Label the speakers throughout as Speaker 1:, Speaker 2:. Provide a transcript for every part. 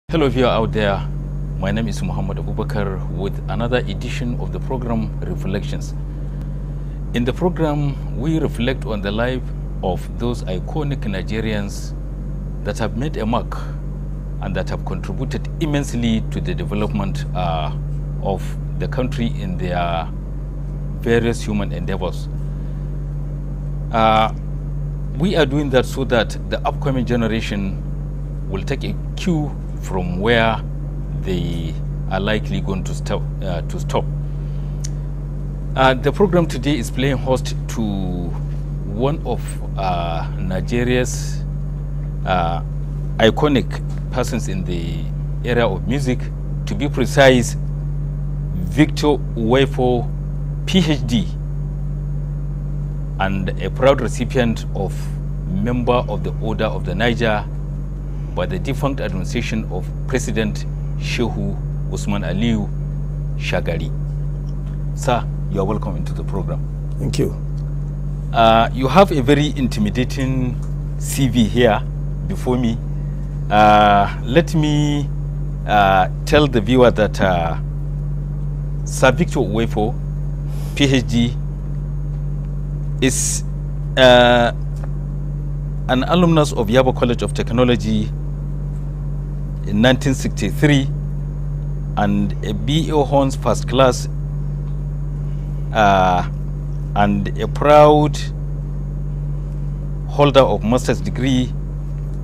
Speaker 1: Hello viewer out there, my name is Muhammad Abubakar with another edition of the program Reflections. In the program, we reflect on the life of those iconic Nigerians that have made a mark and that have contributed immensely to the development of the country in their various human endeavors. We are doing that so that the upcoming generation will take a cue from where they are likely going to stop. The program today is playing host to one of Nigeria's iconic persons in the area of music, to be precise, Victor Nwaifor, PhD, and a proud recipient of Member of the Order of the Niger by the defunct administration of President Shehu Usman Aliyu Shagari. Sir, you are welcome into the program.
Speaker 2: Thank you.
Speaker 1: You have a very intimidating CV here before me. Let me tell the viewer that Sir Victor Nwaifor, PhD, is an alumnus of Yaba College of Technology in 1963 and a BA Horns first class and a proud holder of master's degree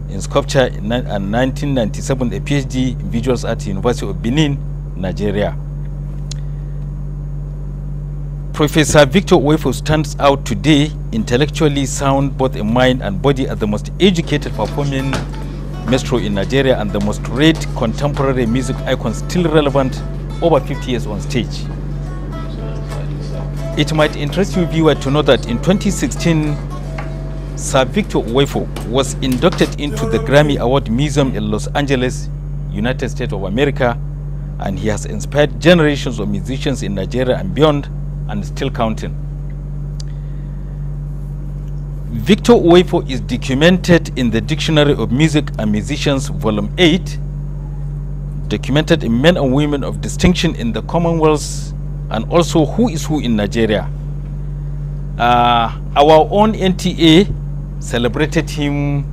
Speaker 1: in sculpture in 1997, a PhD in visual arts at University of Benin, Nigeria. Professor Victor Nwaifor stands out today, intellectually sound both in mind and body, as the most educated performing maestro in Nigeria and the most read contemporary music icon still relevant over 50 years on stage. It might interest you, viewer, to know that in 2016, Sir Victor Nwaifor was inducted into the Grammy Award Museum in Los Angeles, United States of America, and he has inspired generations of musicians in Nigeria and beyond, and still counting. Victor Nwaifor is documented in the Dictionary of Music and Musicians, Volume 8, documented in Men and Women of Distinction in the Commonwealth, and also Who is Who in Nigeria. Our own NTA celebrated him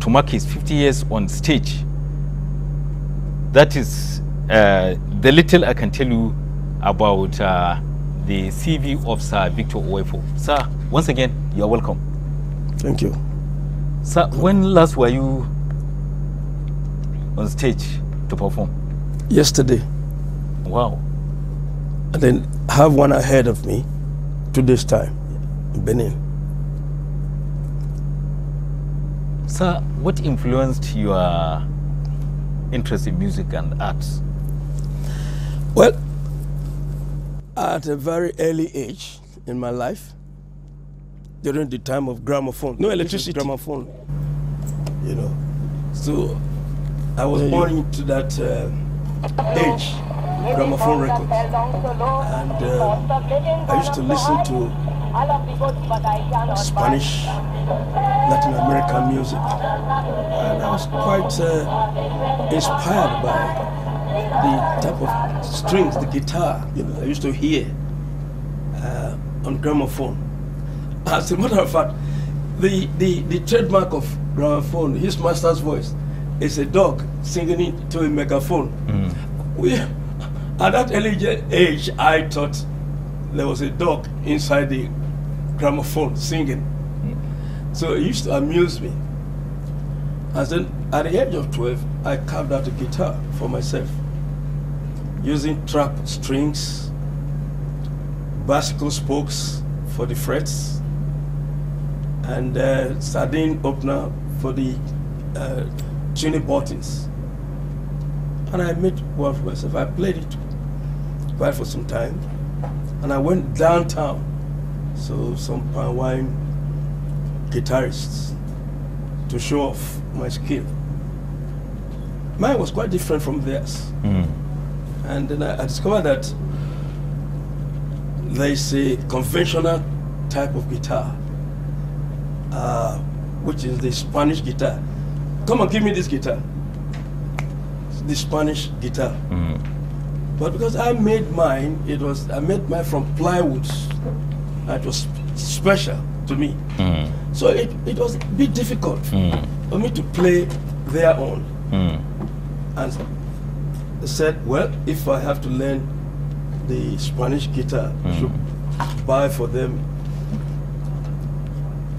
Speaker 1: to mark his 50 years on stage. That is the little I can tell you about the CV of Sir Victor Nwaifor. Sir, once again, you are welcome.
Speaker 2: Thank you.
Speaker 1: Sir, when last were you on stage to perform?
Speaker 2: Yesterday.
Speaker 1: Wow.
Speaker 2: And then have one ahead of me 2 days' time in Benin.
Speaker 1: Sir, what influenced your interest in music and arts?
Speaker 2: Well, at a very early age in my life, during the time of gramophone, no electricity, gramophone, you know. So I was born into that age, gramophone records, and I used to listen to Spanish, Latin American music, and I was quite inspired by the type of strings, the guitar, you know, I used to hear on gramophone. As a matter of fact, the trademark of gramophone, his master's voice, is a dog singing into a megaphone. At that early age, I thought there was a dog inside the gramophone singing. So it used to amuse me. And then at the age of 12, I carved out a guitar for myself, using trap strings, bicycle spokes for the frets, and sardine opener for the tuning buttons. And I made one for myself. I played it quite for some time, and I went downtown. So some palm wine guitarists to show off my skill. Mine was quite different from theirs. And then I discovered that there is a conventional type of guitar, which is the Spanish guitar. Come and give me this guitar. the Spanish guitar. But because I made mine, I made mine from plywood. It was special to me. So it was a bit difficult for me to play their own. And they said, well, if I have to learn the Spanish guitar, I should buy for them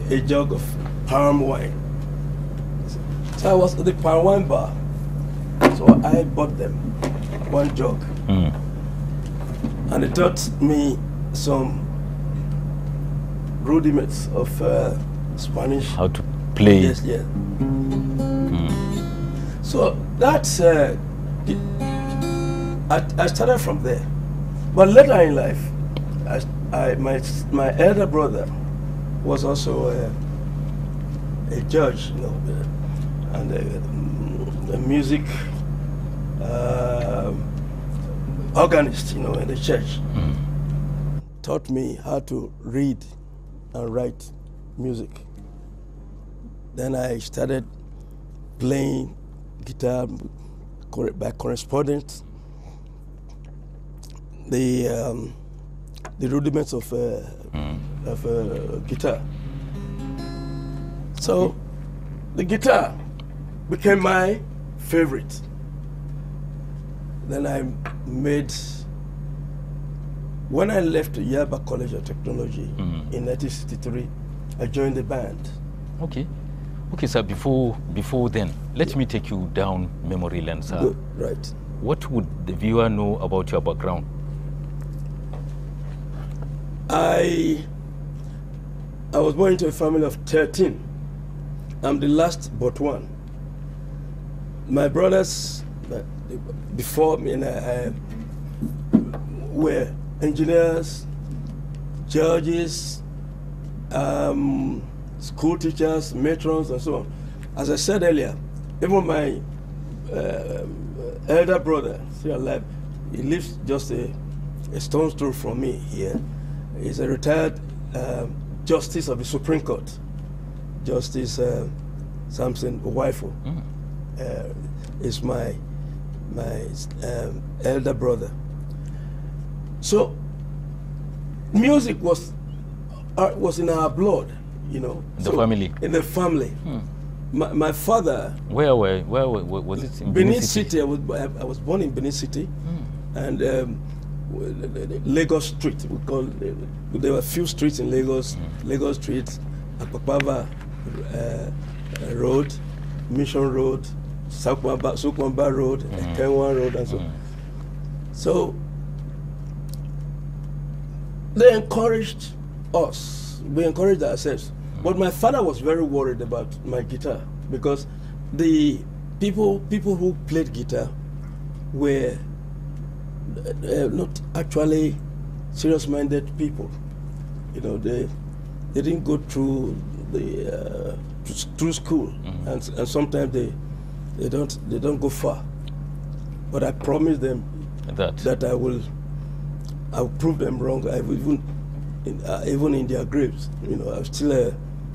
Speaker 2: a jug of palm wine. So I was at the palm wine bar. So I bought them one jug. And they taught me some rudiments of Spanish.
Speaker 1: How to play.
Speaker 2: Yes, yeah. So that's, I started from there. But later in life, my elder brother was also a judge, you know, and a music organist, you know, in the church. Taught me how to read and write music. Then I started playing guitar by correspondence. The rudiments of guitar. So the guitar became my favorite. Then I made, when I left Yaba College of Technology in 1963, I joined the band.
Speaker 1: Okay. Okay, sir, before then, let me take you down memory lane, sir.
Speaker 2: Good, right.
Speaker 1: What would the viewer know about your background?
Speaker 2: I was born into a family of 13. I'm the last but one. My brothers before me were engineers, judges, school teachers, matrons, and so on. As I said earlier, even my elder brother, still alive, he lives just a stone's throw from me here. He's a retired Justice of the Supreme Court, Justice Samson Nwaifor. Is my elder brother. So music was in our blood, you know.
Speaker 1: The family. In
Speaker 2: the family. My father.
Speaker 1: Where was it? In
Speaker 2: Benin City. I was born in Benin City, and Lagos Street. We call there were a few streets in Lagos. Lagos Street, Akpakpava Road, Mission Road, Sukwamba Road, Kenwan Road, and so on. So they encouraged us. We encouraged ourselves. But my father was very worried about my guitar because the people who played guitar were not actually serious-minded people. You know, they didn't go through the through school, and sometimes they don't go far. But I promised them that I'll prove them wrong. Even in their graves, you know, I'll still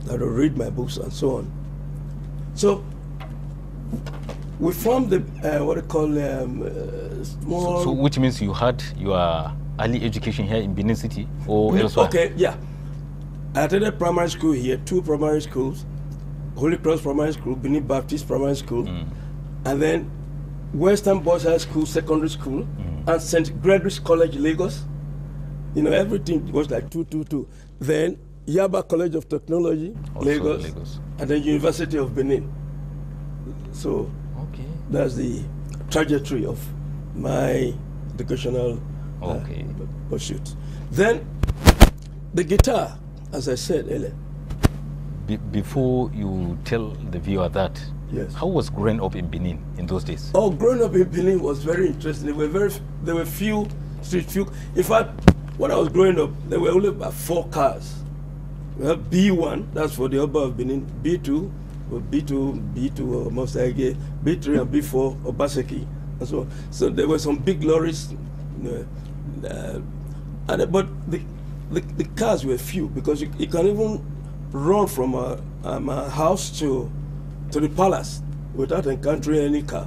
Speaker 2: I will read my books and so on. So we formed the what they call small.
Speaker 1: So which means you had your early education here in Benin City or elsewhere?
Speaker 2: Okay, yeah. I attended primary school here, 2 primary schools, Holy Cross Primary School, Benin Baptist Primary School, and then Western Boys High School, Secondary School, and St. Gregory's College, Lagos. You know, everything was like 2. Then Yaba College of Technology, Lagos, and then University of Benin. So that's the trajectory of my educational pursuit. Then the guitar, as I said earlier.
Speaker 1: Before you tell the viewer that,
Speaker 2: yes,
Speaker 1: how was growing up in Benin in those days?
Speaker 2: Oh, growing up in Benin was very interesting. There were few streets. In fact, when I was growing up, there were only about 4 cars. We have B1, that's for the Oba of Benin. B2, B2 Mosage, B3 and B4 Obaseki, and so on. So there were some big lorries, but the cars were few because you can even run from a house to the palace without encountering any car,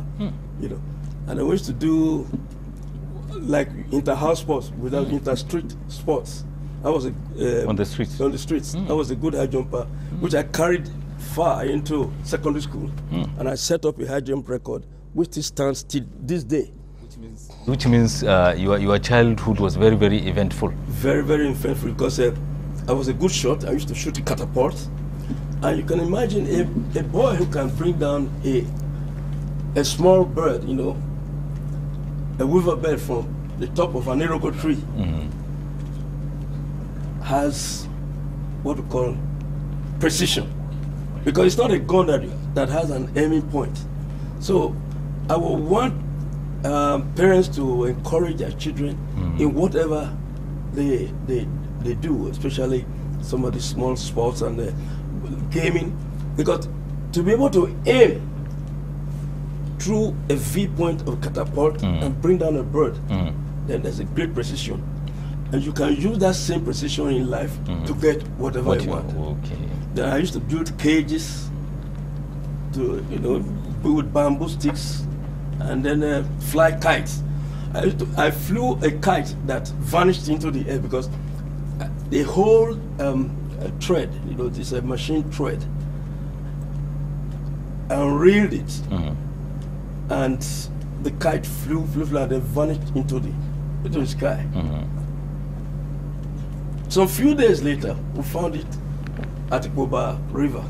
Speaker 2: you know. And I used to do like inter-house sports without inter-street sports. I was
Speaker 1: on the streets.
Speaker 2: On the streets, I was a good high jumper, which I carried far into secondary school, and I set up a high jump record, which still stands till this day.
Speaker 1: Which means your childhood was very, very eventful.
Speaker 2: Very, very eventful, because I was a good shot. I used to shoot a catapult, and you can imagine a boy who can bring down a small bird, you know, a weaver bird from the top of an iroko tree, has what we call precision, because it's not a gun that has an aiming point. So I would want parents to encourage their children in whatever they do, especially some of the small sports and the gaming, because to be able to aim through a V-point of catapult and bring down a bird, then there's a great precision. And you can use that same precision in life to get whatever you want.
Speaker 1: Okay.
Speaker 2: Then I used to build cages to, you know, build bamboo sticks, and then fly kites. I flew a kite that vanished into the air because the whole thread, you know, this machine thread, and reeled it, and the kite flew, and then vanished into the sky. Some few days later, we found it at Boba River.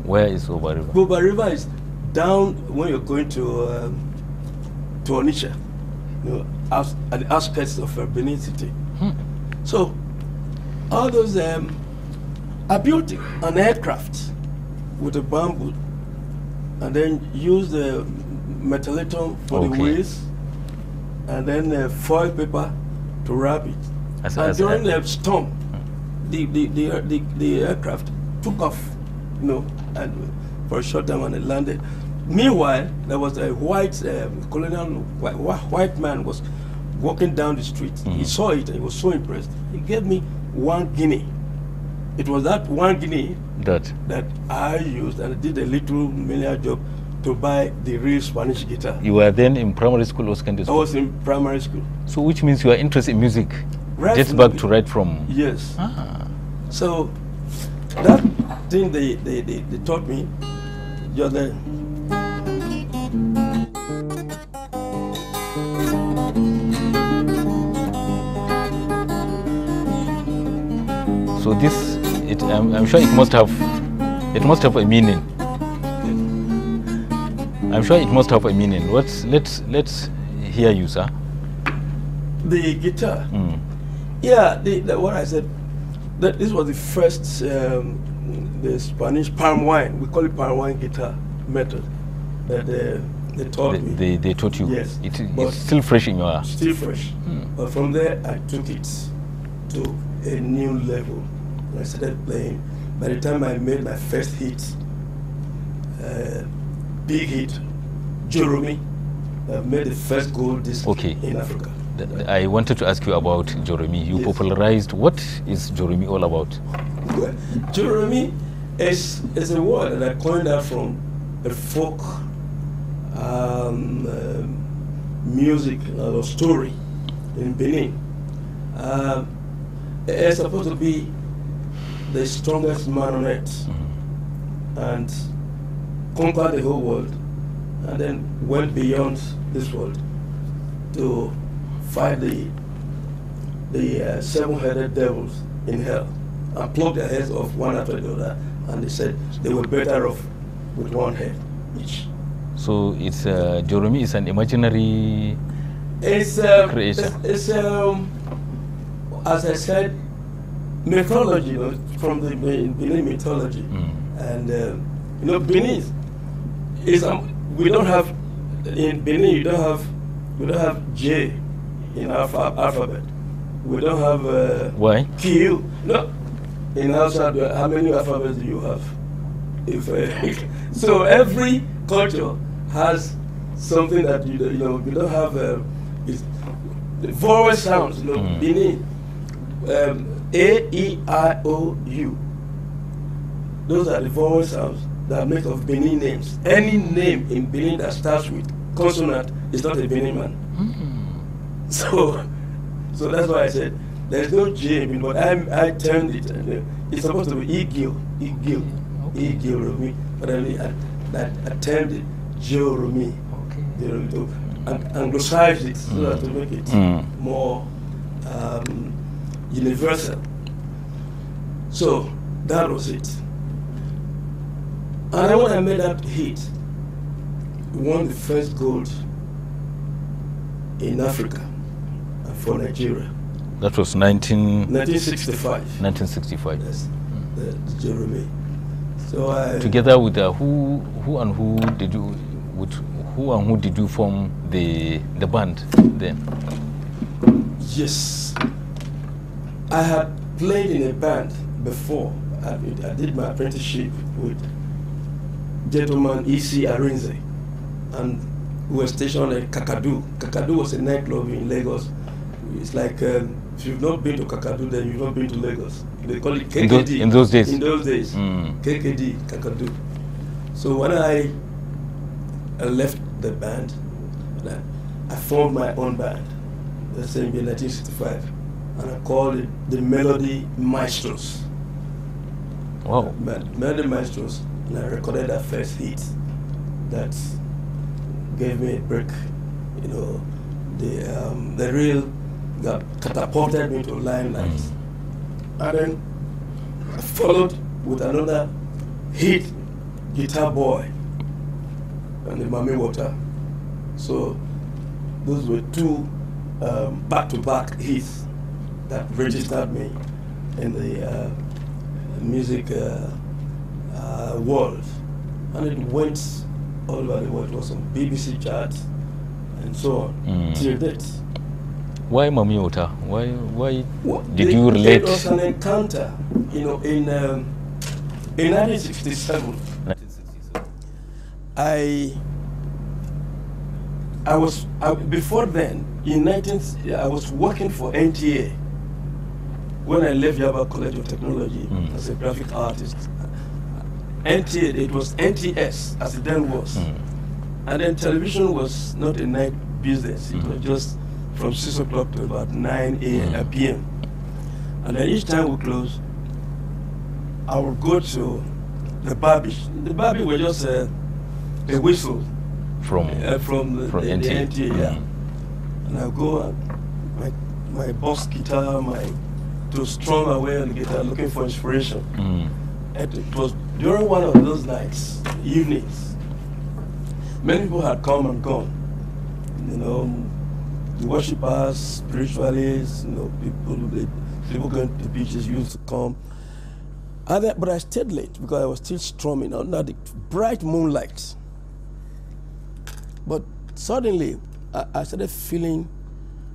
Speaker 1: Where is Boba River?
Speaker 2: Boba River is down when you're going to Onitsha, you know, at the outskirts of Benin City. So all those, I built an aircraft with a bamboo, and then used the metalaton for the wheels, and then foil paper to wrap it. And during the storm, the aircraft took off, you know, and for a short time, and it landed. Meanwhile, there was a white white man was walking down the street. He saw it and he was so impressed. He gave me 1 guinea. It was that 1 guinea that I used, and I did a little menial job to buy the real Spanish guitar.
Speaker 1: You were then in primary school or secondary school?
Speaker 2: I was in primary school.
Speaker 1: So which means your interest in music dates back to right from...
Speaker 2: Yes. So that thing they taught me, just then.
Speaker 1: So this, I'm sure it must have a meaning. I'm sure it must have a meaning. Let's hear you, sir.
Speaker 2: The guitar. Yeah, what I said, that this was the first the Spanish palm wine. We call it palm wine guitar method that they taught me.
Speaker 1: They taught you.
Speaker 2: Yes.
Speaker 1: It's still fresh in your...
Speaker 2: Still fresh. But from there, I took it to a new level. I started playing. By the time I made my first hit, big hit, Jeremy, I made the first gold disc in Africa.
Speaker 1: I wanted to ask you about Jeremy. You popularized. What is Jeremy all about?
Speaker 2: Well, Jeremy is a word that I coined out from a folk music or story in Benin. It's supposed to be the strongest man on earth and conquered the whole world, and then went beyond this world to fight the seven-headed devils in hell and pluck their heads off one after the other, and they said they were better off with one head each.
Speaker 1: So it's Jeremy is an imaginary creation.
Speaker 2: It's as I said, mythology, you know, from the Benin mythology, and you know, Benin is we don't have in Benin. We don't have J in our alphabet. We don't have
Speaker 1: why
Speaker 2: Q. No, in Hausa, how many alphabets do you have? If so, every culture has something that you know. We don't have the vowel sounds. You know, Benin. A, E, I, O, U. Those are the vowel sounds that make of Benin names. Any name in Benin that starts with consonant is not a Benin man. So that's why I said there's no J in it, but I turned it. And, it's supposed to be Igil Rumi, but I turned it Joe Rumi. You know, to anglicize it so that to make it more universal. So that was it. And then when I made that hit, we won the first gold in Africa for Nigeria.
Speaker 1: That was
Speaker 2: 1965.
Speaker 1: 1965.
Speaker 2: Yes, the Jeremy. So I
Speaker 1: together with who and who did you form the band then?
Speaker 2: Yes, I had played in a band before. I did my apprenticeship with gentleman E.C. Arinze, and we were stationed at Kakadu. Kakadu was a nightclub in Lagos. It's like if you've not been to Kakadu, then you've not been to Lagos. They call it KKD.
Speaker 1: In those days?
Speaker 2: In those days. KKD, Kakadu. So when I left the band, I formed my own band, the same year, 1965, and I called it the Melody Maestros.
Speaker 1: Wow.
Speaker 2: Melody Maestros, and I recorded that first hit that gave me a break. You know, the real that catapulted me to limelight. And then I followed with another hit, Guitar Boy and the Mami Water. So those were two back-to-back hits that registered me in the music world. And it went all over the world. It was on BBC charts and so on, till date.
Speaker 1: Why Mami Water? Why did you relate?
Speaker 2: It was an encounter, you know, in 1967. Before then, I was working for NTA when I left Yaba College of Technology as a graphic artist. NTA, it was NTS as it then was. And then television was not a night business. It was just from 6 o'clock to about 9 p.m. And then each time we close, I would go to the Barbie. The Barbie were just a whistle from the NTA. Yeah. And I go and my boss guitar, to strum away on the guitar, looking for inspiration. And it was during one of those nights, evenings. Many people had come and gone. You know, the worshippers, spiritualists, you know, people going to the beaches used to come. But I stayed late because I was still strumming under the bright moonlight. But suddenly, I started feeling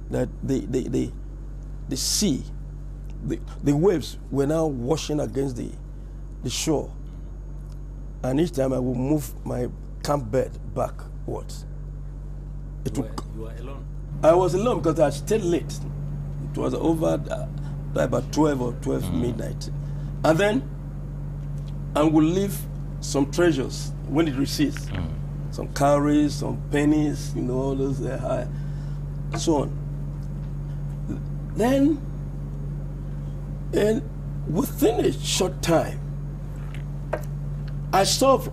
Speaker 2: that the sea, the waves were now washing against the shore. And each time I would move my camp bed backwards.
Speaker 1: You were alone?
Speaker 2: I was alone because I stayed late. It was over about 12 or 12 midnight. And then I would leave some treasures when it recedes. Some cowries, some pennies, you know, all those, so on. Then, and within a short time, I saw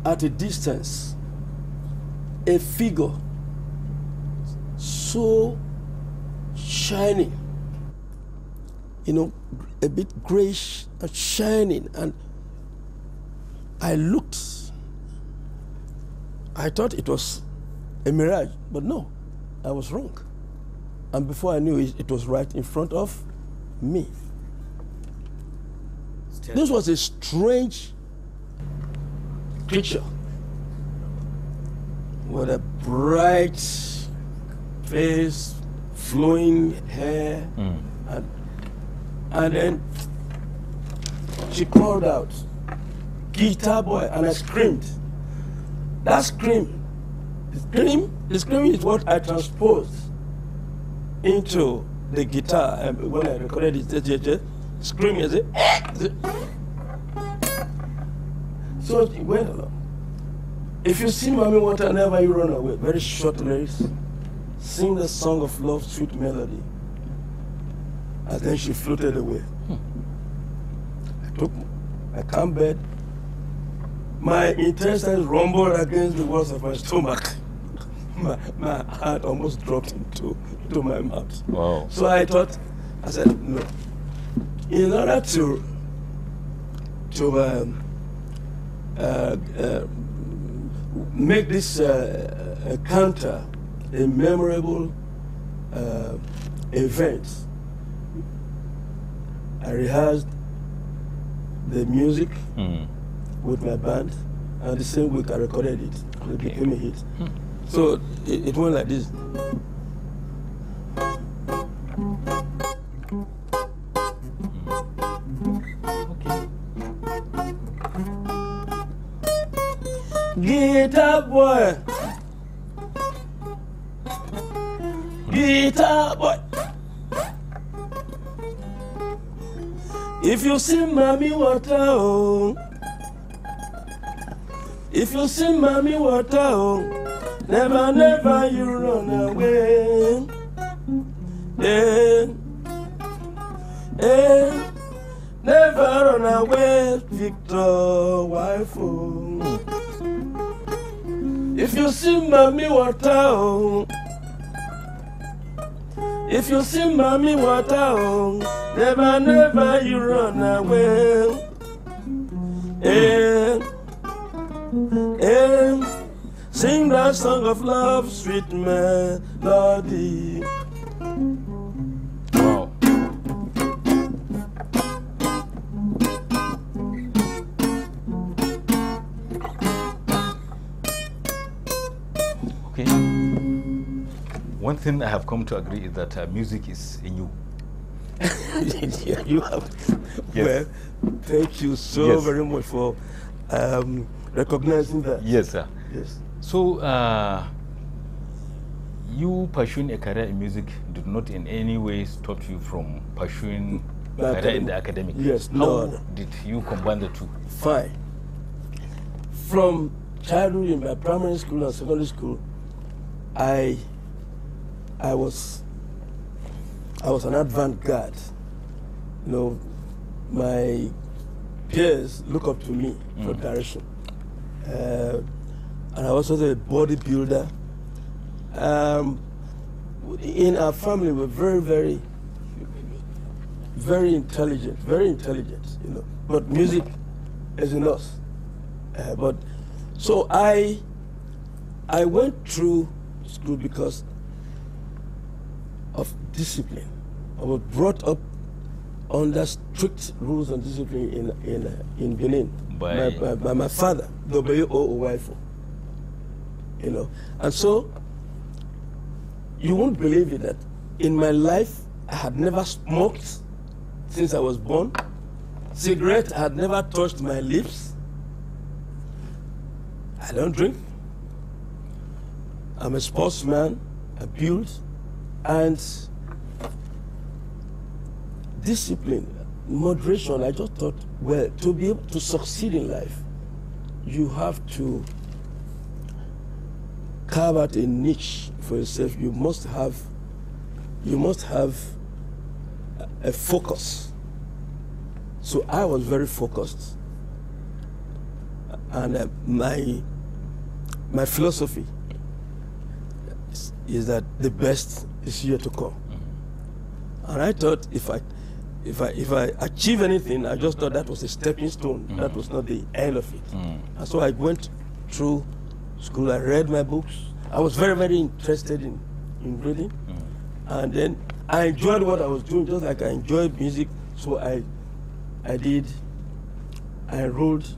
Speaker 2: at a distance a figure so shining, you know, a bit grayish and shining, and I looked. I thought it was a mirage, but no, I was wrong. And before I knew it, it was right in front of me. This was a strange creature with a bright face, flowing hair, and then she called out, "Guitar Boy," and I screamed. That scream, the scream is what I transposed into the guitar. When I recorded it, screaming, is it? So it went along. If you see Mommy Water, never you run away. Very short lyrics. Sing the song of love, sweet melody. And then she floated away. I took my calm bed. My intestines rumbled against the walls of my stomach. My heart almost dropped into my mouth.
Speaker 1: Wow.
Speaker 2: So I said, no. In order to make this encounter a memorable event, I rehearsed the music with my band, and the same week I recorded it. It became a hit. So it went like this. Guitar boy, guitar boy. If you see Mommy Water, oh. If you see Mommy Water, oh. Never, never you run away. Never run away, Victor Nwaifor. If you see Mommy Water, oh. If you see Mommy Water, oh. Never, never you run away. Sing that song of love, sweet melody.
Speaker 1: Wow. Okay. One thing I have come to agree is that music is in you.
Speaker 2: Yeah, you have.
Speaker 1: Yes.
Speaker 2: Well, thank you so very much for recognizing that.
Speaker 1: Yes, sir.
Speaker 2: Yes.
Speaker 1: So, you pursuing a career in music did not in any way stop you from pursuing a career in the academic?
Speaker 2: Yes.
Speaker 1: How did you combine the two?
Speaker 2: Fine. From childhood in my primary school and secondary school, I was an avant-garde. You know, my peers look up to me for direction. And I was also a bodybuilder. In our family, we're very intelligent, you know. But music is in us. So I went through school because of discipline. I was brought up under strict rules and discipline in Benin by my father, Nwaifor. You know, and so you won't believe it that in my life I had never smoked since I was born. Cigarette had never touched my lips. I don't drink. I'm a sportsman. I build, and discipline, moderation. I just thought, well, to be able to succeed in life, you have to carve out a niche for yourself. You must have a focus. So I was very focused, and my philosophy is that the best is yet to come. And I thought if I achieve anything, I just thought that was a stepping stone. That was not the end of it. And so I went through school. I read my books. I was very interested in reading. And then I enjoyed what I was doing, just like I enjoyed music. So I enrolled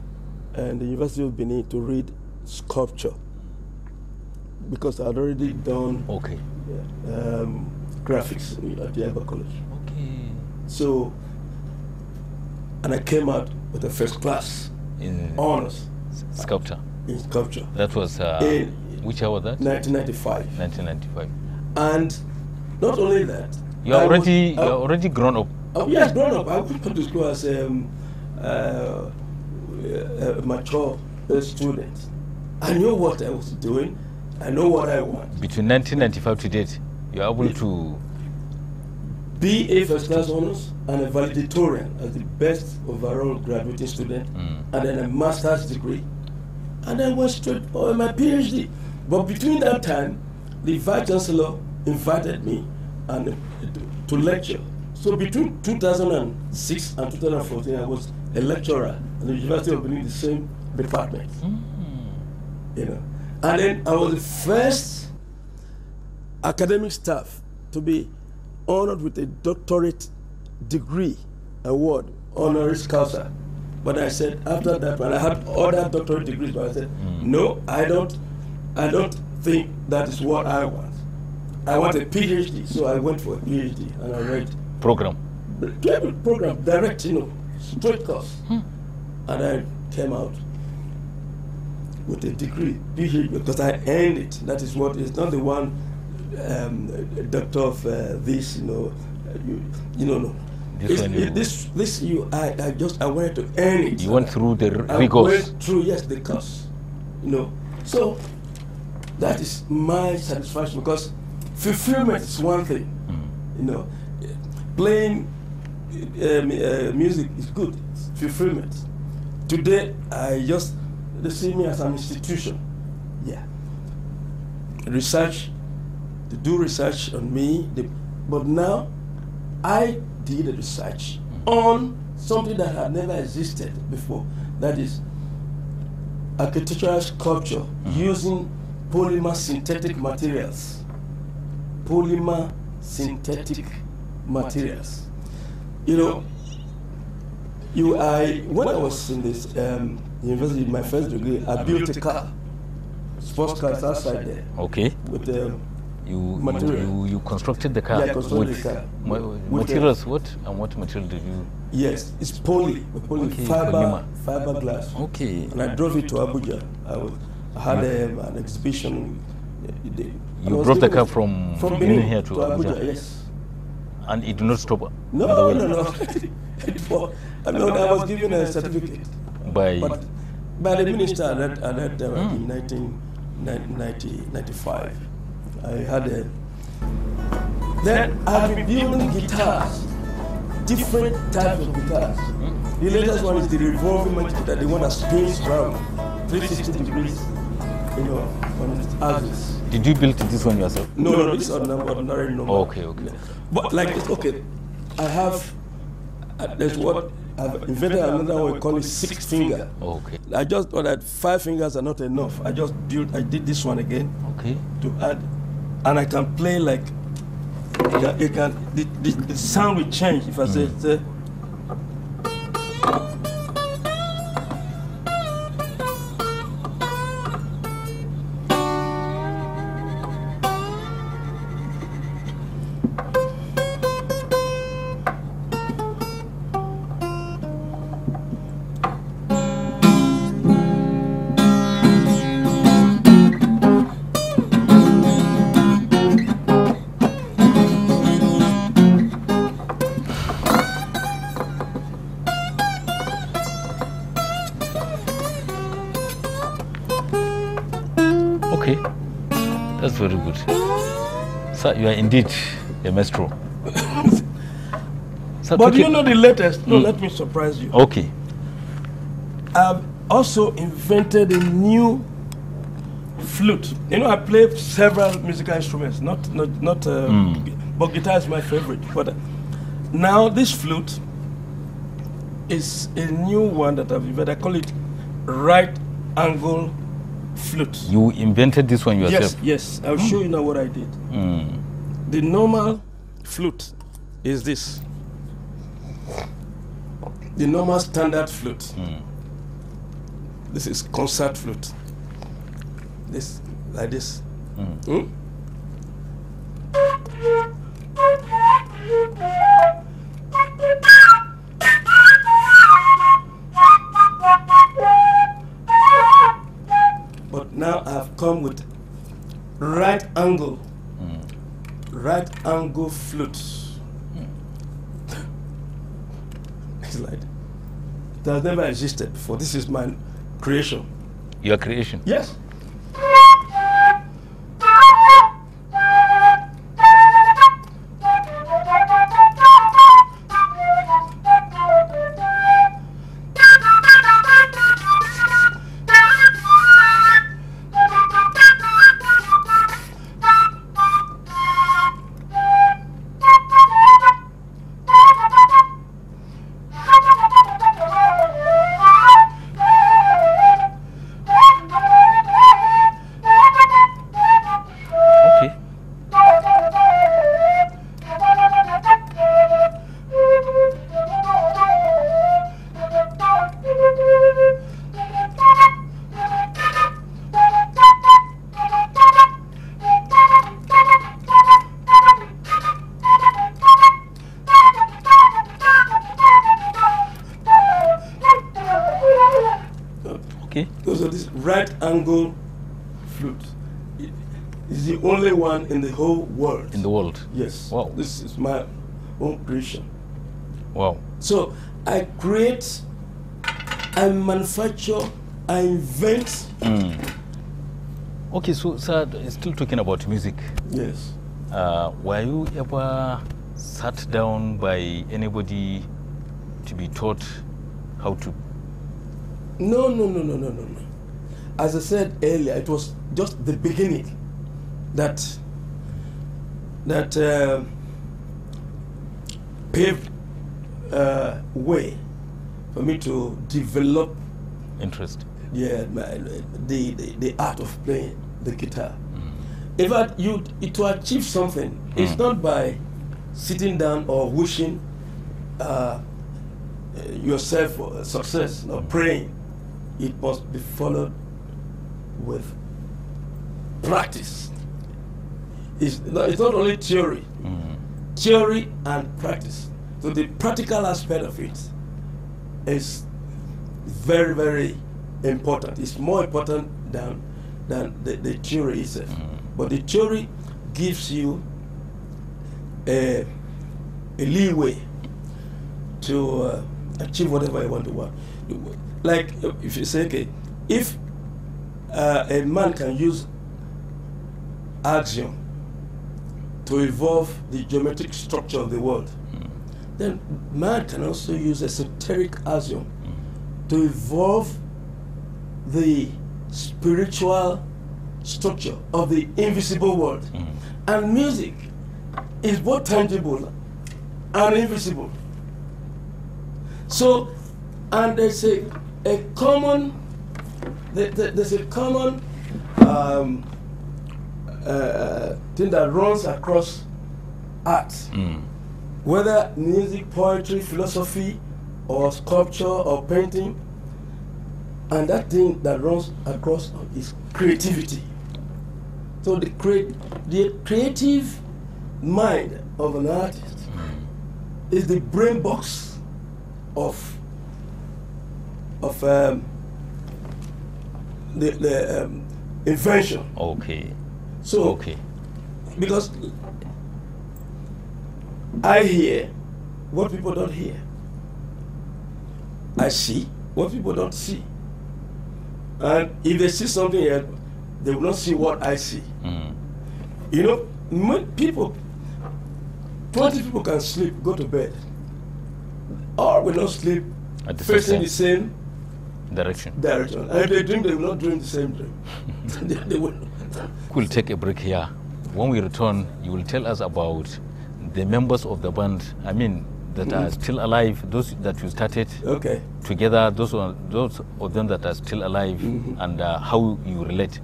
Speaker 2: in the University of Benin to read sculpture, because I had already done graphics at the Eba College.
Speaker 1: Okay.
Speaker 2: So, and I came out with a first class
Speaker 1: in
Speaker 2: honors
Speaker 1: sculpture.
Speaker 2: In sculpture.
Speaker 1: That was which year was that?
Speaker 2: 1995.
Speaker 1: 1995. And
Speaker 2: not only that,
Speaker 1: you're already grown up.
Speaker 2: Oh yes, grown up. I went to school as a mature student. I knew what I was doing. I know what I want.
Speaker 1: Between 1995 to date, you're able to
Speaker 2: be a first class honors and a valedictorian as the best overall graduating student, and then a master's degree, and then went straight for my PhD. But between that time, the Vice Chancellor invited me to lecture. So between 2006 and 2014, I was a lecturer at the University of Benin, the same department. You know, and then I was the first academic staff to be honored with a doctorate degree award, honoris causa. But I said after that, when I had other doctorate degrees, but I said no, I don't think that is what I want. I want a PhD, so I went for a PhD and I read
Speaker 1: program,
Speaker 2: direct, you know, straight course, and I came out with a degree, PhD, because I earned it. That is what is not the one doctor of this, you know, no. I wanted to earn it.
Speaker 1: You went through the rigors.
Speaker 2: I went through, yes, the course, you know. So that is my satisfaction, because fulfillment is one thing, you know. Playing music is good, it's fulfillment. Today, they see me as an institution. Yeah. Research, to do research on me, but now I did a research on something that had never existed before. That is architectural sculpture using polymer synthetic materials. Polymer synthetic materials. You know, when I was in this university, my first degree, I built a car, sports car outside there.
Speaker 1: Okay.
Speaker 2: With
Speaker 1: you constructed the car.
Speaker 2: Yeah, I constructed the car.
Speaker 1: Materials, what material did you?
Speaker 2: Yes, it's poly okay, fiberglass.
Speaker 1: Okay.
Speaker 2: And I drove it to Abuja. I had an exhibition.
Speaker 1: You drove the car from
Speaker 2: Benin
Speaker 1: here to Abuja?
Speaker 2: Yes.
Speaker 1: And it did not stop?
Speaker 2: No. I was given a certificate by the minister at that time in 1995. I had then I've been building guitars, different types of guitars. The latest one is the revolving guitar, the one that spins around 360 degrees, you know, on its axis.
Speaker 1: Did you build this one yourself?
Speaker 2: No, this is ordinary normal.
Speaker 1: Okay.
Speaker 2: But like this, okay, I have, there's what, I've invented another one, we call it 6 finger.
Speaker 1: Okay.
Speaker 2: I just thought that 5 fingers are not enough. I did this one again.
Speaker 1: Okay.
Speaker 2: To add, and I can play like, the sound will change if I say,
Speaker 1: Okay, that's very good. So you are indeed a maestro. So
Speaker 2: but you know the latest? No, let me surprise you.
Speaker 1: Okay.
Speaker 2: I've also invented a new flute. You know, I play several musical instruments, but guitar is my favorite. But now this flute is a new one that I've invented. I call it right angle flute.
Speaker 1: You invented this one yourself?
Speaker 2: Yes. I'll show you now what I did. The normal flute is this. The normal standard flute. This is concert flute. This, like this. But now I've come with right angle flute. It's like, it has never existed before. This is my creation.
Speaker 1: Your creation?
Speaker 2: Yes. angle flute. It's the only one in the whole world.
Speaker 1: In the world?
Speaker 2: Yes.
Speaker 1: Wow.
Speaker 2: This is my own creation.
Speaker 1: Wow.
Speaker 2: So I create, I manufacture, I invent.
Speaker 1: Okay, so sir, still talking about music.
Speaker 2: Yes.
Speaker 1: Were you ever sat down by anybody to be taught how to?
Speaker 2: No. As I said earlier, it was just the beginning that paved way for me to develop
Speaker 1: Interest.
Speaker 2: Yeah, the art of playing the guitar. In fact, to achieve something, it's not by sitting down or wishing yourself success or praying. It must be followed with practice. It's not only theory, theory and practice. So the practical aspect of it is very, very important. It's more important than the theory itself. But the theory gives you a leeway to achieve whatever you want to want. Like if you say, okay, if a man can use axiom to evolve the geometric structure of the world, then man can also use esoteric axiom to evolve the spiritual structure of the invisible world. And music is both tangible and invisible. So, and there's a common thing that runs across art, whether music, poetry, philosophy, or sculpture, or painting, and that thing that runs across is creativity. So the creative mind of an artist is the brain box of the invention.
Speaker 1: Okay.
Speaker 2: So,
Speaker 1: okay.
Speaker 2: Because I hear what people don't hear. I see what people don't see. And if they see something here, they will not see what I see. You know, 20 people can sleep, go to bed. Or will not sleep
Speaker 1: At the
Speaker 2: facing the
Speaker 1: same
Speaker 2: same
Speaker 1: direction.
Speaker 2: And if they dream, they will not dream the same dream. they will.
Speaker 1: We'll take a break here. When we return, you will tell us about the members of the band, that are still alive, those that you started together, those of them that are still alive, and how you relate.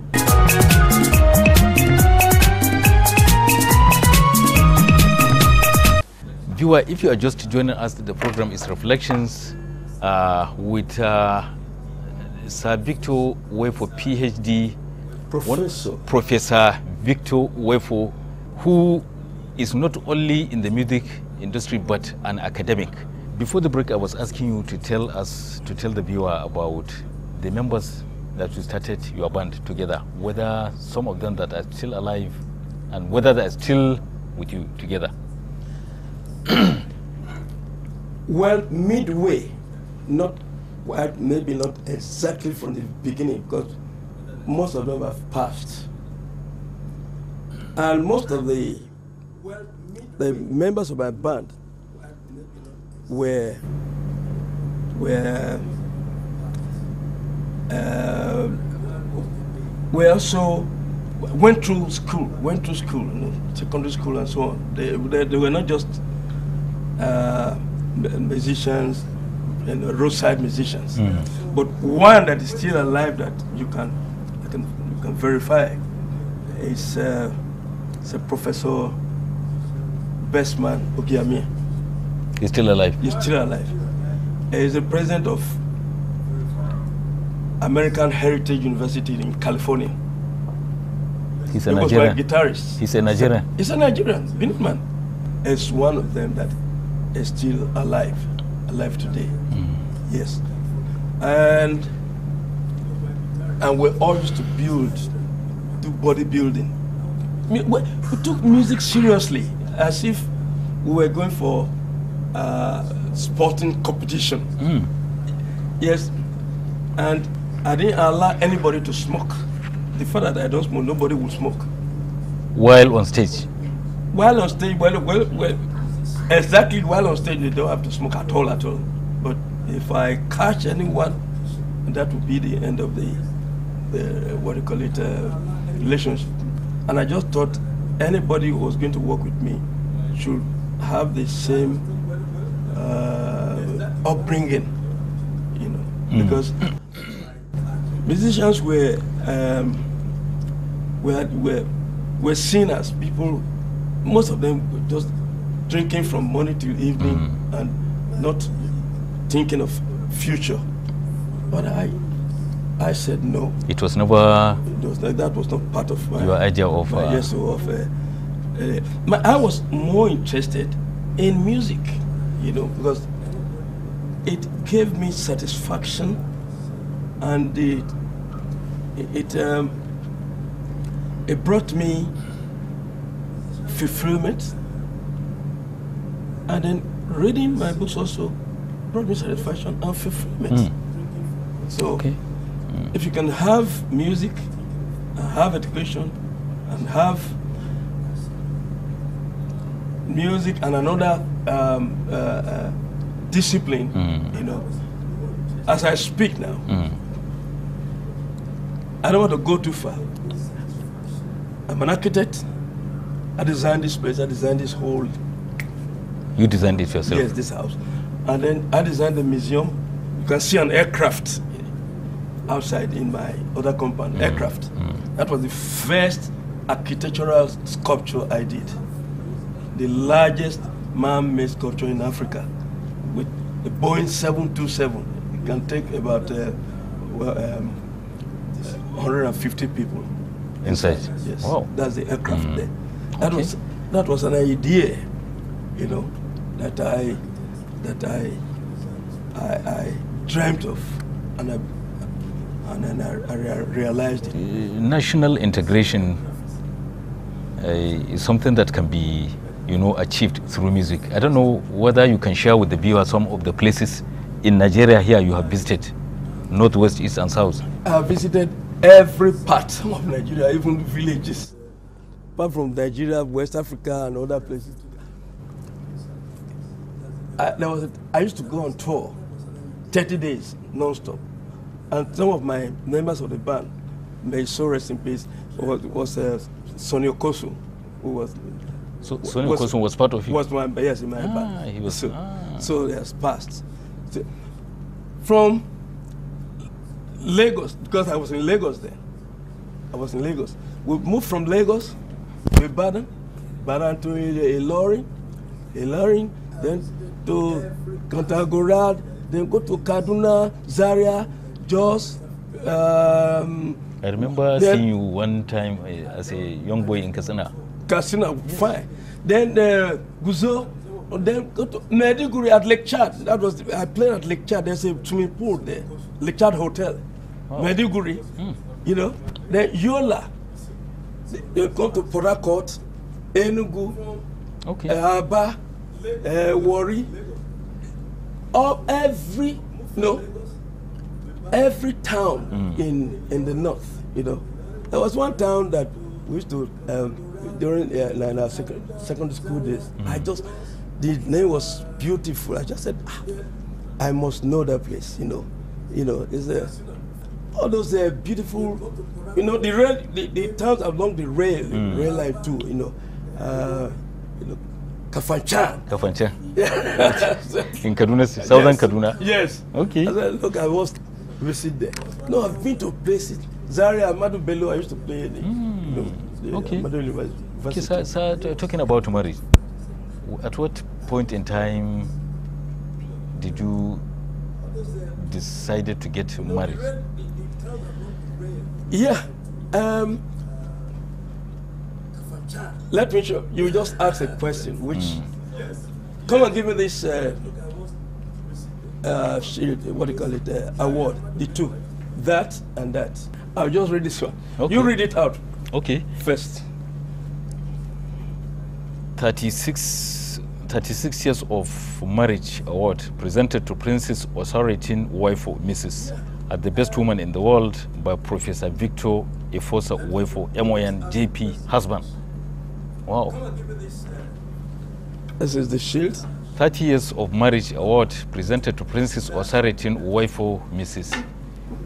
Speaker 1: Viewer, if you are just joining us, the program is Reflections with Sir Victor Nwaifor, PhD, Professor Victor Nwaifor, who is not only in the music industry but an academic. Before the break, I was asking you to tell the viewer about the members that you started your band together, whether some of them that are still alive and whether they are still with you together.
Speaker 2: Well, midway, maybe not exactly from the beginning, because most of them have passed. And most of the members of my band were also went through school, secondary school and so on. They were not just musicians, roadside musicians, but one that is still alive that you can verify is Professor Bestman Ogiami.
Speaker 1: He's still alive?
Speaker 2: He's still alive. He's the president of American Heritage University in California.
Speaker 1: He's a Nigerian.
Speaker 2: He was my guitarist.
Speaker 1: He's a Nigerian.
Speaker 2: He's a Nigerian, Benitman. It's one of them that is still alive today. Yes. And and we all used to do bodybuilding. We took music seriously, as if we were going for sporting competition. Yes, and I didn't allow anybody to smoke. The fact that I don't smoke, nobody will smoke.
Speaker 1: While on stage?
Speaker 2: While on stage, well, exactly while on stage, they don't have to smoke at all. But if I catch anyone, that would be the end of the what do you call it, relationship. And I just thought anybody who was going to work with me should have the same upbringing, you know, because musicians were seen as people. Most of them were just drinking from morning till evening and not thinking of future. But I said no.
Speaker 1: It was never.
Speaker 2: That was not part of
Speaker 1: your idea of.
Speaker 2: I was more interested in music, you know, because it gave me satisfaction, and it brought me fulfillment, and then reading my books also brought me satisfaction and fulfillment. So if you can have music and have education and have music and another discipline, you know, as I speak now, I don't want to go too far. I'm an architect. I designed this place. I designed this whole.
Speaker 1: You designed it yourself?
Speaker 2: Yes, this house. And then I designed the museum. You can see an aircraft outside in my other compound. Aircraft. That was the first architectural sculpture I did. The largest man-made sculpture in Africa, with the Boeing 727. It can take about 150 people
Speaker 1: inside.
Speaker 2: Yes,
Speaker 1: wow.
Speaker 2: That's the aircraft there. That was an idea, you know, that I dreamt of, and then I realized it.
Speaker 1: National integration is something that can be, you know, achieved through music. I don't know whether you can share with the viewer some of the places in Nigeria here you have visited, northwest, east, and south.
Speaker 2: I have visited every part of Nigeria, even villages, apart from Nigeria, West Africa, and other places. I used to go on tour, 30 days, non-stop. And some of my members of the band, may so rest in peace, was Sonny Okosu, who was.
Speaker 1: So Sonny Okosu was part of you?
Speaker 2: Was my, yes, in my band.
Speaker 1: He was.
Speaker 2: So he has passed. So, from Lagos, because I was in Lagos then. I was in Lagos. We moved from Lagos to Ibadan to Ilorin, then to Kontagora, then go to Kaduna, Zaria, Jos.
Speaker 1: I remember seeing you one time as a young boy in Katsina.
Speaker 2: Katsina, fine. Then Guzo, then go to Maiduguri at Lake Chad. That was I played at Lake Chad. There's a swimming pool there, Lake Chad Hotel, Maiduguri. You know, then Yola. They come to Port Harcourt, Enugu, Aba, Warri. Every town in the north, you know. There was one town that we used to during our secondary school days. The name was beautiful. I just said, I must know that place, you know. It's all those beautiful, you know, the towns along the rail line too, you know. Kafanchan.
Speaker 1: In Kaduna, southern Kaduna.
Speaker 2: Yes.
Speaker 1: Okay.
Speaker 2: I said, look, I was visit there. No, I've been to places. Zaria, Ahmadu Bello, I used to play the, Ahmadu University.
Speaker 1: Okay, sir, talking about marriage, at what point in time did you decided to get married?
Speaker 2: Yeah. Let me show you. Just ask a question, which come and give me this what do you call it? Award. The two, that and that. I'll just read this one.
Speaker 1: Okay.
Speaker 2: You read it out.
Speaker 1: Okay.
Speaker 2: First.
Speaker 1: 36 years of marriage award presented to Princess Osaratin Nwaifor, Mrs. as the best woman in the world by Professor Victor Efosa Nwaifor, MON JP, husband. Wow.
Speaker 2: This is the shield.
Speaker 1: 30 years of marriage award presented to Princess Osaratin Nwaifor, Mrs.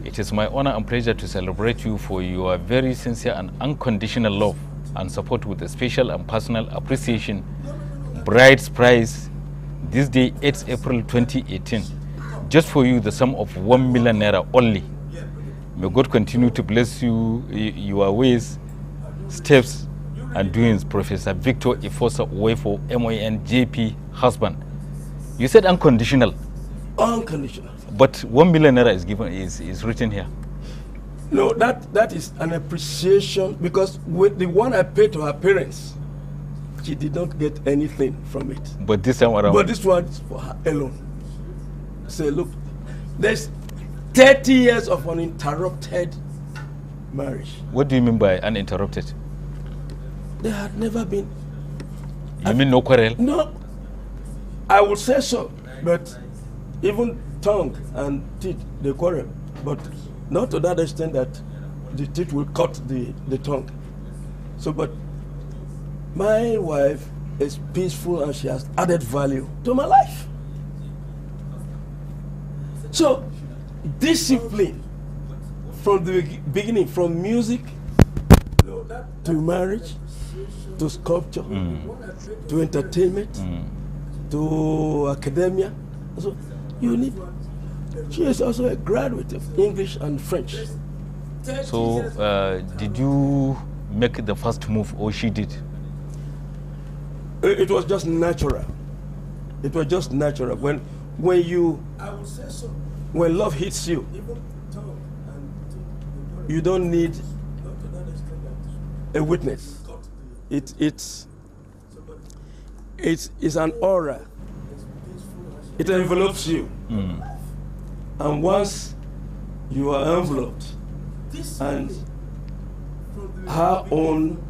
Speaker 1: It is my honor and pleasure to celebrate you for your very sincere and unconditional love and support with a special and personal appreciation. Bride's prize this day, 8th April 2018. Just for you, the sum of 1 million naira only. May God continue to bless you, your ways, steps, and doings. Professor Victor Efosa Nwaifor, MON JP, husband. You said unconditional.
Speaker 2: Unconditional.
Speaker 1: But 1 million naira is given, is written here.
Speaker 2: No, that is an appreciation, because with the one I paid to her parents, she did not get anything from it.
Speaker 1: But this time around.
Speaker 2: But this one is for her alone. Say, look, there's 30 years of uninterrupted marriage.
Speaker 1: What do you mean by uninterrupted?
Speaker 2: There had never been.
Speaker 1: You mean no quarrel?
Speaker 2: No, I would say so, but even tongue and teeth, they quarrel, but not to that extent that the teeth will cut the tongue. So, but my wife is peaceful and she has added value to my life. So, discipline from the beginning, from music to marriage, to sculpture, to entertainment, to academia. So you need. She is also a graduate of English and French.
Speaker 1: So did you make the first move, or she did?
Speaker 2: It was just natural. It was just natural. When you, when love hits you, you don't need a witness. It's an aura. It envelopes you. And once you are enveloped, and her own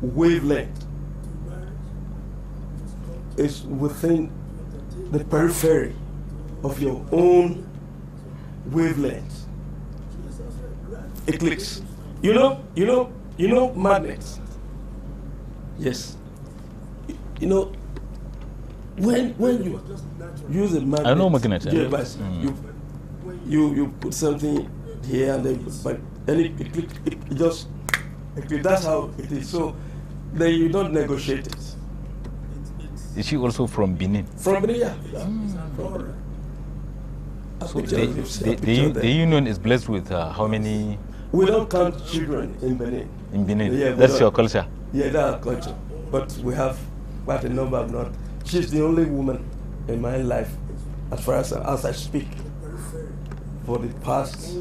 Speaker 2: wavelength is within the periphery of your own wavelength, it clicks. You know magnets. Yes. You know, when you use a magnet,
Speaker 1: I know magnet.
Speaker 2: device, you put something here and then, but it just that's how it is. So then you don't negotiate it.
Speaker 1: Is she also from Benin?
Speaker 2: From Benin, yeah.
Speaker 1: So the union is blessed with how many?
Speaker 2: We don't count children in Benin.
Speaker 1: In Benin,
Speaker 2: Yeah,
Speaker 1: that's your culture.
Speaker 2: Yeah, that's our culture. But we have quite a number of not. She's the only woman in my life, as far as I speak, for the past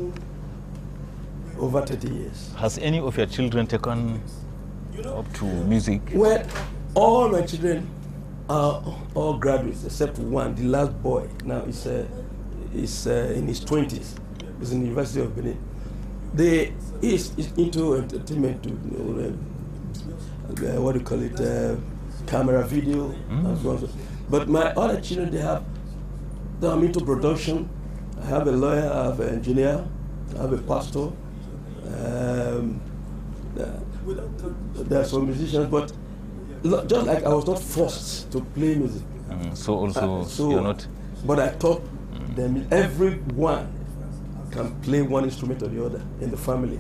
Speaker 2: over 30 years.
Speaker 1: Has any of your children taken up to music?
Speaker 2: Well, all my children are all graduates except one, the last boy. Now is in his 20s. He's in the University of Benin. He's into entertainment, what do you call it, camera, video, and so on. But my other children, they're into production. I have a lawyer, I have an engineer, I have a pastor. There are some musicians, but just like I was not forced to play music.
Speaker 1: So also you're not.
Speaker 2: But I taught them, everyone can play one instrument or the other in the family.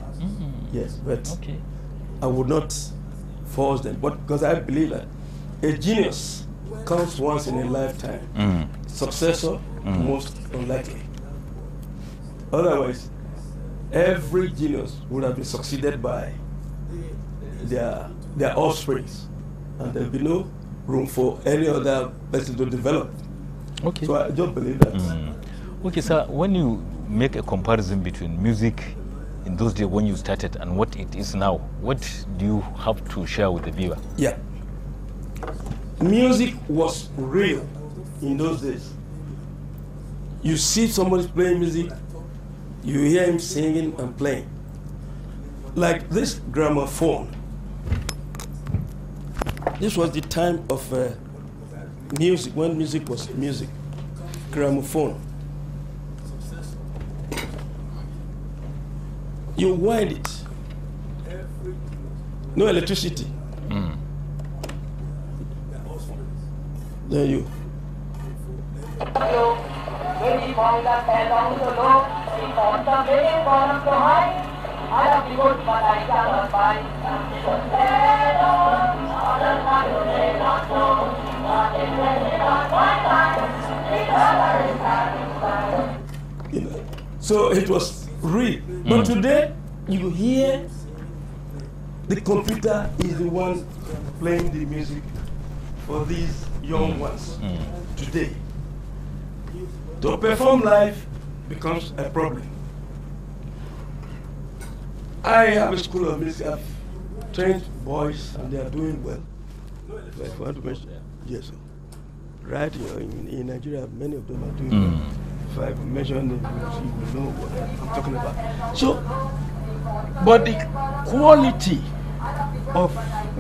Speaker 2: Yes, but
Speaker 1: Okay.
Speaker 2: I would not force them. But because I believe that a genius comes once in a lifetime. Successor, most unlikely. Otherwise, every genius would have been succeeded by their offsprings, and there'll be no room for any other person to develop.
Speaker 1: Okay.
Speaker 2: So I just believe that.
Speaker 1: Okay, sir, when you make a comparison between music in those days when you started and what it is now, what do you have to share with the viewer?
Speaker 2: Yeah. Music was real in those days. You see somebody playing music, you hear him singing and playing. like this gramophone. This was the time of music, when music was music. Gramophone. You wind it. No electricity. There you. So it was real. But today, you hear the computer is the one playing the music for these young ones today. To perform live becomes a problem. I have a school of music. I've trained boys and they are doing well. But if I want to mention, yes, sir. Right, in Nigeria, many of them are doing well. If I mention them, you will know what I'm talking about. So, but the quality of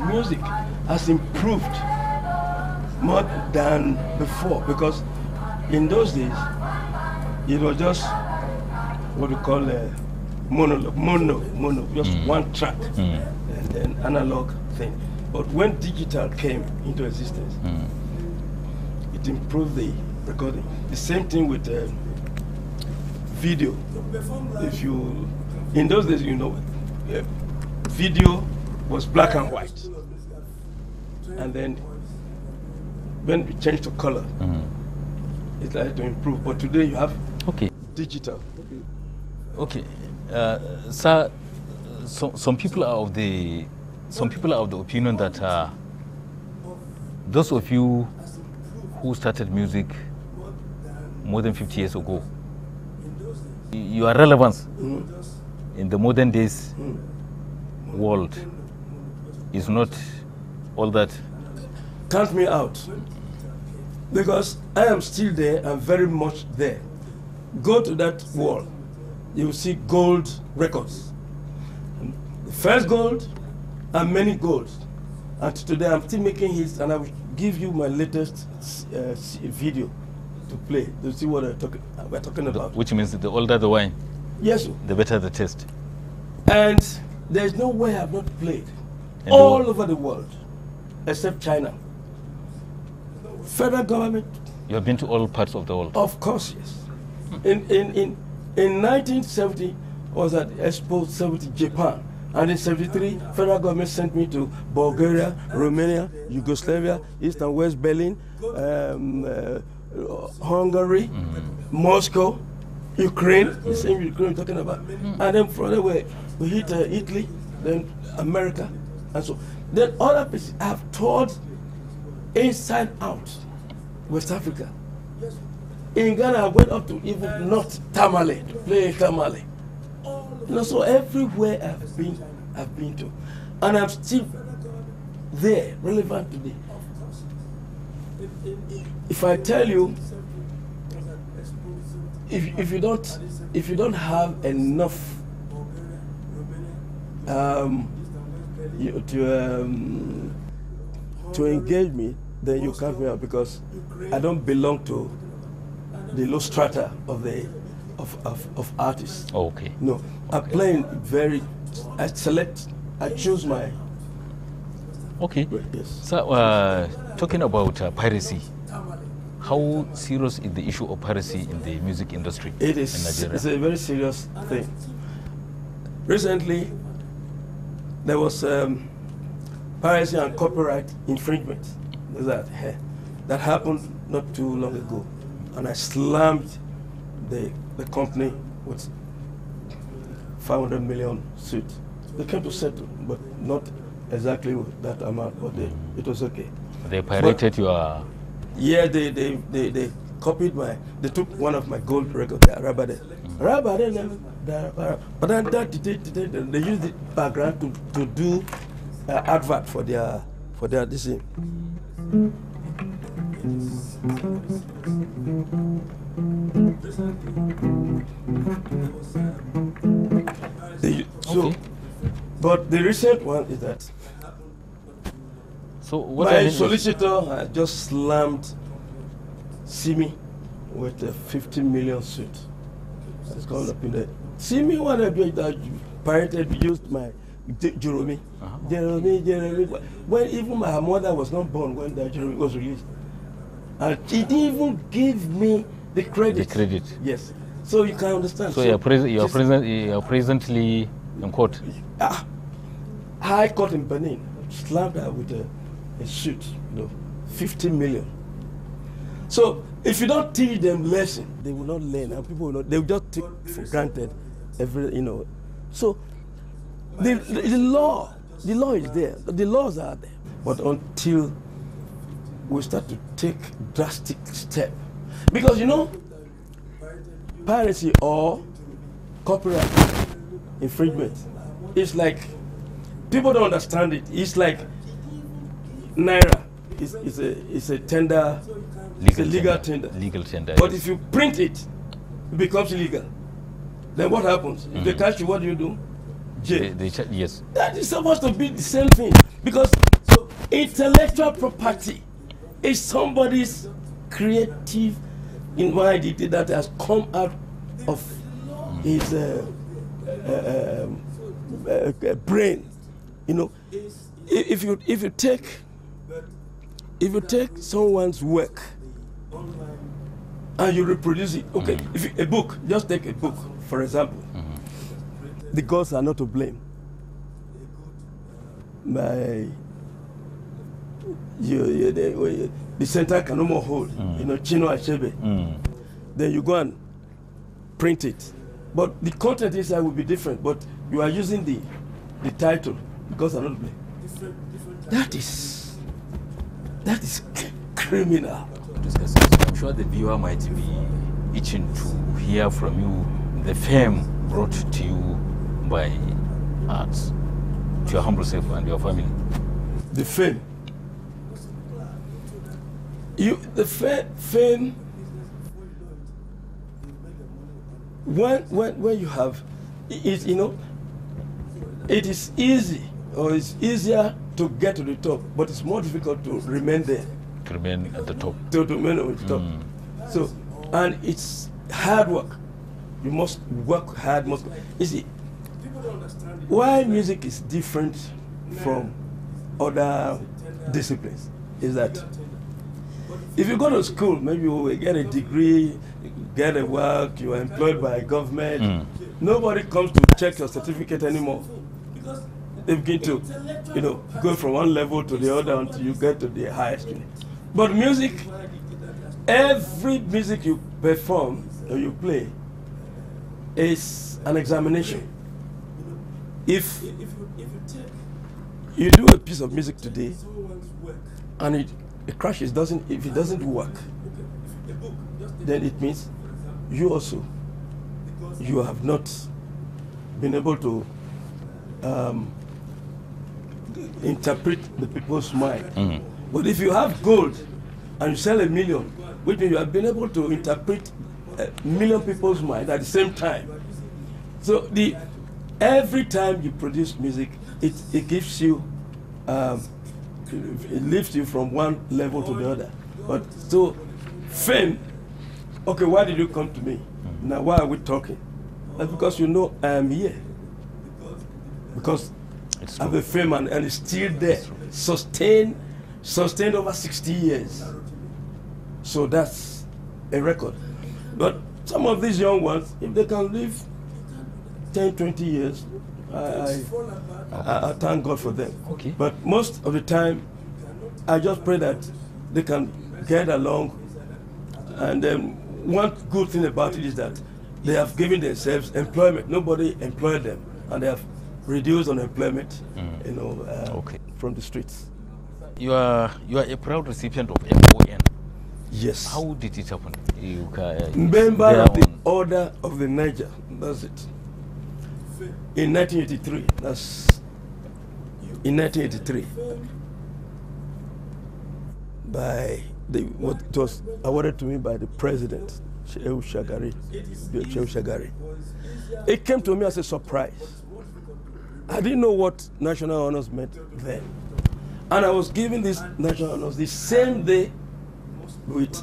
Speaker 2: music has improved more than before, because in those days it was just what we call a mono, just one track and an analog thing. But when digital came into existence, it improved the recording. The same thing with video. If you, in those days, you know, video was black and white, and then when we changed to color, it started to improve. But today you have digital.
Speaker 1: Okay, sir. Some people are of the opinion that those of you who started music more than 50 years ago, your relevance in the modern days world is not all that.
Speaker 2: Count me out, because I am still there and very much there. Go to that wall, you will see gold records. The first gold and many golds. And today I'm still making hits, and I will give you my latest video to play to see what we're talking about.
Speaker 1: Which means the older the wine,
Speaker 2: yes, sir,
Speaker 1: the better the taste.
Speaker 2: And there's no way I've not played all over the world, except China. Federal government. You
Speaker 1: have been to all parts of the world?
Speaker 2: Of course, yes. In 1970, I was at Expo 70 Japan. And in 73, federal government sent me to Bulgaria, Romania, Yugoslavia, East and West Berlin, Hungary, Moscow, Ukraine, the same Ukraine we're talking about. And then from there we hit Italy, then America, and so. Then other places have toured inside out West Africa. In Ghana, I went up to even North Tamale to play Tamale. You know, so everywhere I've been to, and I'm still there, relevant today. If I tell you, if you don't have enough to engage me, then you count me out, because I don't belong to the low strata of the of artists.
Speaker 1: Oh, okay.
Speaker 2: No, I play very. I select. I choose my.
Speaker 1: Okay.
Speaker 2: Yes.
Speaker 1: So, talking about piracy, how serious is the issue of piracy in the music industry?
Speaker 2: It is.
Speaker 1: In Nigeria?
Speaker 2: It's a very serious thing. Recently, there was piracy and copyright infringement that happened not too long ago, and I slammed the company with 500 million suit. They came to settle, but not exactly with that amount, but it was okay.
Speaker 1: They pirated your...
Speaker 2: Yeah, they copied they took one of my gold records, Rabade. But then they used the background to do advert for their this thing. So But the recent one is that
Speaker 1: So what
Speaker 2: my solicitor has just slammed Simi with a 50 million suit. It's gone up in there. Simi wanted that pirated used my Jeremy. Jeremy. When even my mother was not born when that Jeremy was released. And she didn't even give me the credit.
Speaker 1: The credit.
Speaker 2: Yes. So you can understand.
Speaker 1: So, you're presently in court.
Speaker 2: High Court in Benin slammed her with a suit, 50 million. So if you don't teach them lesson, they will not learn, and people will not. They will just take for granted So the law is there. The laws are there. But until we start to take drastic steps, because piracy or copyright infringement is like, people don't understand it. It's like Naira. It's a tender. It's a legal tender.
Speaker 1: Legal tender.
Speaker 2: But if you print it, it becomes illegal. Then what happens? If they catch you, what do? Jail.
Speaker 1: Yes.
Speaker 2: That is supposed to be the same thing. Because intellectual property is somebody's creative ingenuity that has come out of his brain. If you take someone's work and you reproduce it, okay, if a book, just take a book, for example, the gods are not to blame. The center can no more hold, Chino Achebe. Then you go and print it. But the content inside will be different, but you are using the title, the gods are not to blame. That is criminal.
Speaker 1: I'm sure the viewer might be itching to hear from you the fame brought to you by arts, to your humble self and your family.
Speaker 2: The fame. Fame. When you have it, it is easy, or it's easier to get to the top, but it's more difficult to remain there.
Speaker 1: To remain at the top.
Speaker 2: To remain at the top. So, and it's hard work. You must work hard. You see, why music is different from other disciplines is that if you go to school, maybe you will get a degree, get a work, you are employed by government. Nobody comes to check your certificate anymore. They begin to, go from one level to the other until you get to the highest. But music, every music you perform or you play is an examination. If you do a piece of music today and it crashes, if it doesn't work, then it means you have not been able to interpret the people's mind. But if you have gold and you sell 1 million, which means you have been able to interpret 1 million people's mind at the same time. So every time you produce music, it gives you, it lifts you from one level to the other. But so fame, okay, why did you come to me? Now why are we talking? That's because I am here. Because I have a fame and it's still there, sustained over 60 years. So that's a record. But some of these young ones, if they can live 10, 20 years, I thank God for them.
Speaker 1: Okay.
Speaker 2: But most of the time, I just pray that they can get along. And one good thing about it is that they have given themselves employment. Nobody employed them, and they have reduced unemployment, from the streets.
Speaker 1: You are a proud recipient of MON.
Speaker 2: Yes.
Speaker 1: How did it happen?
Speaker 2: Member of the Order of the Niger. That's it. In 1983. That's in 1983. What was awarded to me by the president, Shehu Shagari. It came to me as a surprise. I didn't know what national honors meant then. And I was given this national honors the same day with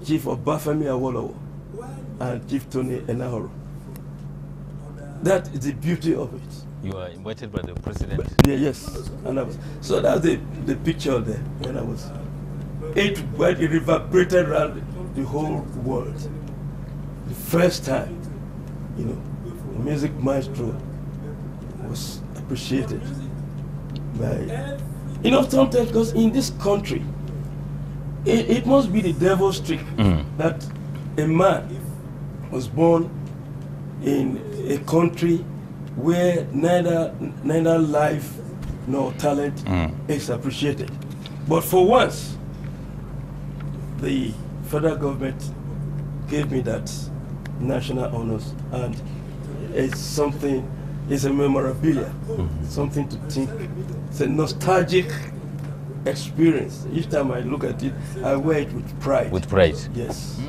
Speaker 2: Chief Obafemi Awolowo and Chief Tony Enahoro. That is the beauty of it.
Speaker 1: You are invited by the president.
Speaker 2: Yeah, yes, and so that's the picture there when I was. It reverberated around the whole world. The first time, you know, the music maestro was appreciated by, you know, sometimes because in this country, it must be the devil's trick that a man was born in a country where neither life nor talent is appreciated. But for once, the federal government gave me that national honors, and it's something, it's a memorabilia, something to think. It's a nostalgic experience. Each time I look at it, I wear it with pride.
Speaker 1: With pride?
Speaker 2: Yes.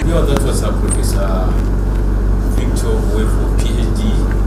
Speaker 1: Yeah, that was Professor Victor Nwaifor, PhD.